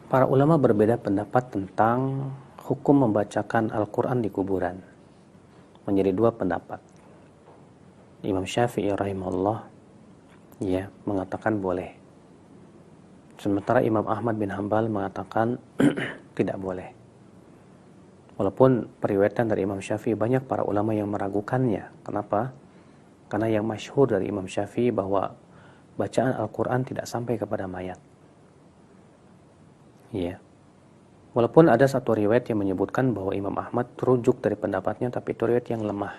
Para ulama berbeda pendapat tentang hukum membacakan Al-Quran di kuburan. Menjadi dua pendapat. Imam Syafi'i rahimahullah mengatakan boleh. Sementara Imam Ahmad bin Hanbal mengatakan tidak boleh. Walaupun periwayatan dari Imam Syafi'i banyak para ulama yang meragukannya. Kenapa? Karena yang masyhur dari Imam Syafi'i bahwa bacaan Al-Quran tidak sampai kepada mayat. Ya. Walaupun ada satu riwayat yang menyebutkan bahwa Imam Ahmad terujuk dari pendapatnya, tapi itu riwayat yang lemah.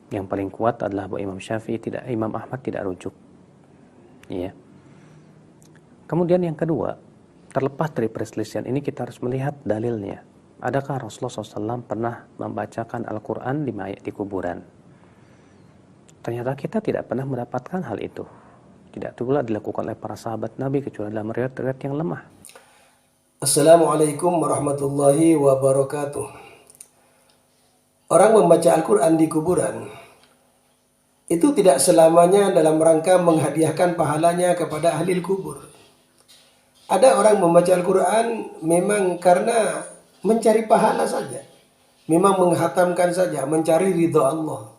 Yang paling kuat adalah bahwa Imam Ahmad tidak rujuk. Ya. Kemudian yang kedua, terlepas dari perselisihan ini kita harus melihat dalilnya. Adakah Rasulullah SAW pernah membacakan Al-Quran di kuburan? Ternyata kita tidak pernah mendapatkan hal itu. Tidak pula dilakukan oleh para sahabat Nabi kecuali dalam riwayat-riwayat yang lemah. Assalamualaikum warahmatullahi wabarakatuh. Orang membaca Al-Quran di kuburan itu tidak selamanya dalam rangka menghadiahkan pahalanya kepada ahli kubur. Ada orang membaca Al-Quran memang karena mencari pahala saja, memang menghatamkan saja, mencari ridho Allah.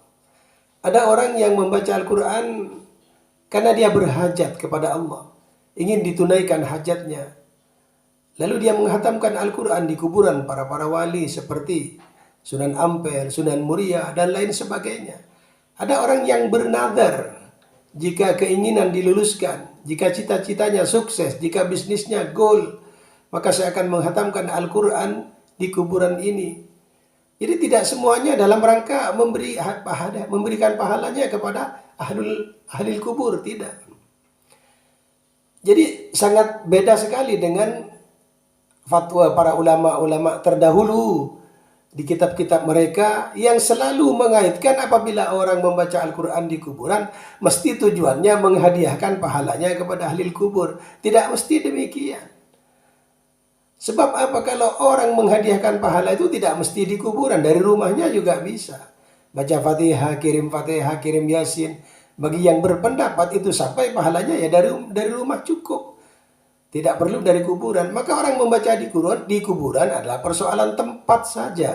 Ada orang yang membaca Al-Quran karena dia berhajat kepada Allah, ingin ditunaikan hajatnya. Lalu dia menghatamkan Al-Quran di kuburan para wali seperti Sunan Ampel, Sunan Muria, dan lain sebagainya. Ada orang yang bernadar, jika keinginan diluluskan, jika cita-citanya sukses, jika bisnisnya goal, maka saya akan menghatamkan Al-Quran di kuburan ini. Jadi tidak semuanya dalam rangka memberikan pahalanya kepada ahli kubur, tidak. Jadi sangat beda sekali dengan fatwa para ulama-ulama terdahulu di kitab-kitab mereka yang selalu mengaitkan apabila orang membaca Al-Quran di kuburan mesti tujuannya menghadiahkan pahalanya kepada ahli kubur. Tidak mesti demikian. Sebab apa? Kalau orang menghadiahkan pahala itu tidak mesti di kuburan, dari rumahnya juga bisa. Baca Fatihah, kirim Yasin. Bagi yang berpendapat itu sampai pahalanya ya dari rumah cukup. Tidak perlu dari kuburan. Maka orang membaca di kuburan adalah persoalan tempat saja.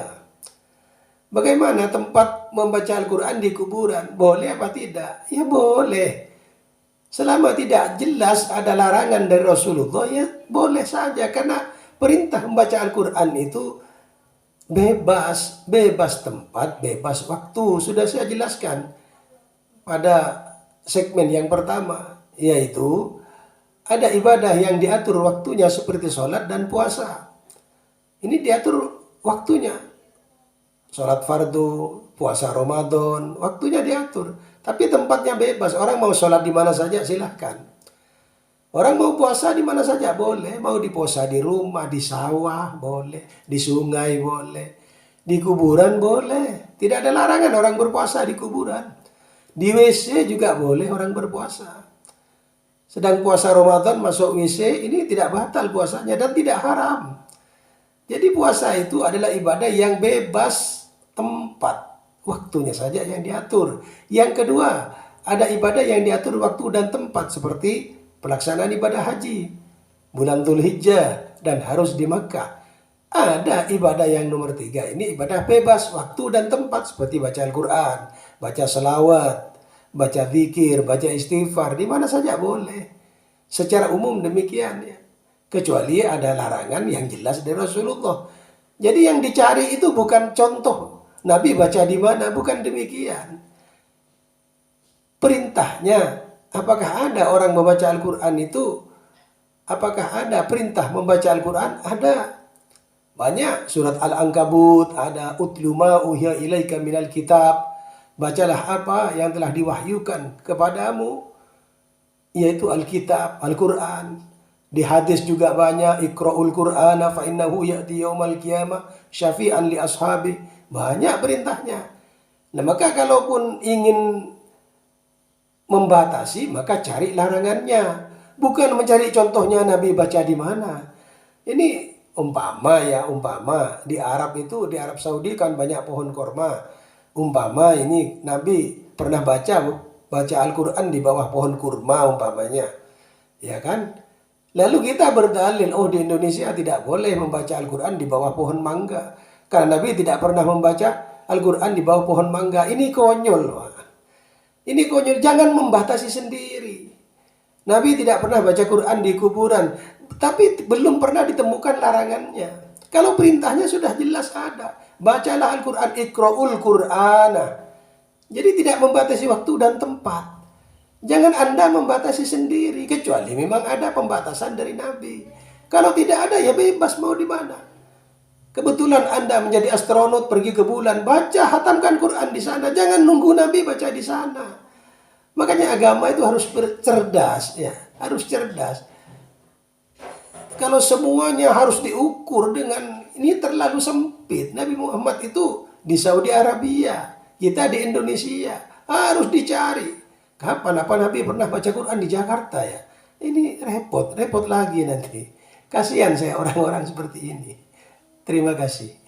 Bagaimana tempat membaca Al-Quran di kuburan? Boleh apa tidak? Ya boleh. Selama tidak jelas ada larangan dari Rasulullah, ya boleh saja. Karena perintah membaca Al-Quran itu bebas tempat, bebas waktu. Sudah saya jelaskan pada segmen yang pertama, yaitu ada ibadah yang diatur waktunya seperti sholat dan puasa. Ini diatur waktunya. Sholat fardu, puasa Ramadan, waktunya diatur. Tapi tempatnya bebas. Orang mau sholat di mana saja silahkan. Orang mau puasa di mana saja boleh. Mau dipuasa di rumah, di sawah boleh. Di sungai boleh. Di kuburan boleh. Tidak ada larangan orang berpuasa di kuburan. Di WC juga boleh orang berpuasa. Sedang puasa Ramadan masuk WC, ini tidak batal puasanya dan tidak haram. Jadi puasa itu adalah ibadah yang bebas tempat. Waktunya saja yang diatur. Yang kedua, ada ibadah yang diatur waktu dan tempat seperti pelaksanaan ibadah haji, bulan Dzulhijjah, dan harus di Makkah. Ada ibadah yang nomor 3, ini ibadah bebas waktu dan tempat seperti baca Al-Quran, baca selawat, baca zikir, baca istighfar, di mana saja boleh. Secara umum demikian ya. Kecuali ada larangan yang jelas dari Rasulullah. Jadi yang dicari itu bukan contoh Nabi baca di mana, bukan demikian. Perintahnya, apakah ada orang membaca Al-Quran itu? Apakah ada perintah membaca Al-Quran? Ada. Banyak. Surat Al-Ankabut ada. Utlu ma uhiya ilaika minal kitab. Bacalah apa yang telah diwahyukan kepadamu. Yaitu Alkitab, Al-Quran. Di hadis juga banyak. Iqra'ul Qur'ana fa innahu ya'ti yawmal qiyamah syafi'an li ashabi. Banyak perintahnya. Nah maka kalaupun ingin membatasi, maka cari larangannya. Bukan mencari contohnya Nabi baca di mana. Ini umpama di Arab itu, di Arab Saudi kan banyak pohon korma. Umpama ini Nabi pernah baca Al-Quran di bawah pohon kurma umpamanya. Ya kan? Lalu kita berdalil, oh di Indonesia tidak boleh membaca Al-Quran di bawah pohon mangga. Karena Nabi tidak pernah membaca Al-Quran di bawah pohon mangga. Ini konyol. Ini konyol, jangan membatasi sendiri. Nabi tidak pernah baca Quran di kuburan. Tapi belum pernah ditemukan larangannya. Kalau perintahnya sudah jelas ada. Bacalah Al-Quran, ikra'ul Qur'ana. Jadi tidak membatasi waktu dan tempat. Jangan Anda membatasi sendiri, kecuali memang ada pembatasan dari Nabi. Kalau tidak ada, ya bebas mau di mana. Kebetulan Anda menjadi astronot pergi ke bulan, baca, hatamkan Quran di sana. Jangan nunggu Nabi baca di sana. Makanya agama itu harus cerdas, ya, harus cerdas. Kalau semuanya harus diukur dengan ini terlalu sempit. Nabi Muhammad itu di Saudi Arabia, kita di Indonesia, harus dicari. Kapan apa Nabi pernah baca Quran di Jakarta ya? Ini repot lagi nanti. Kasihan saya orang-orang seperti ini. Terima kasih.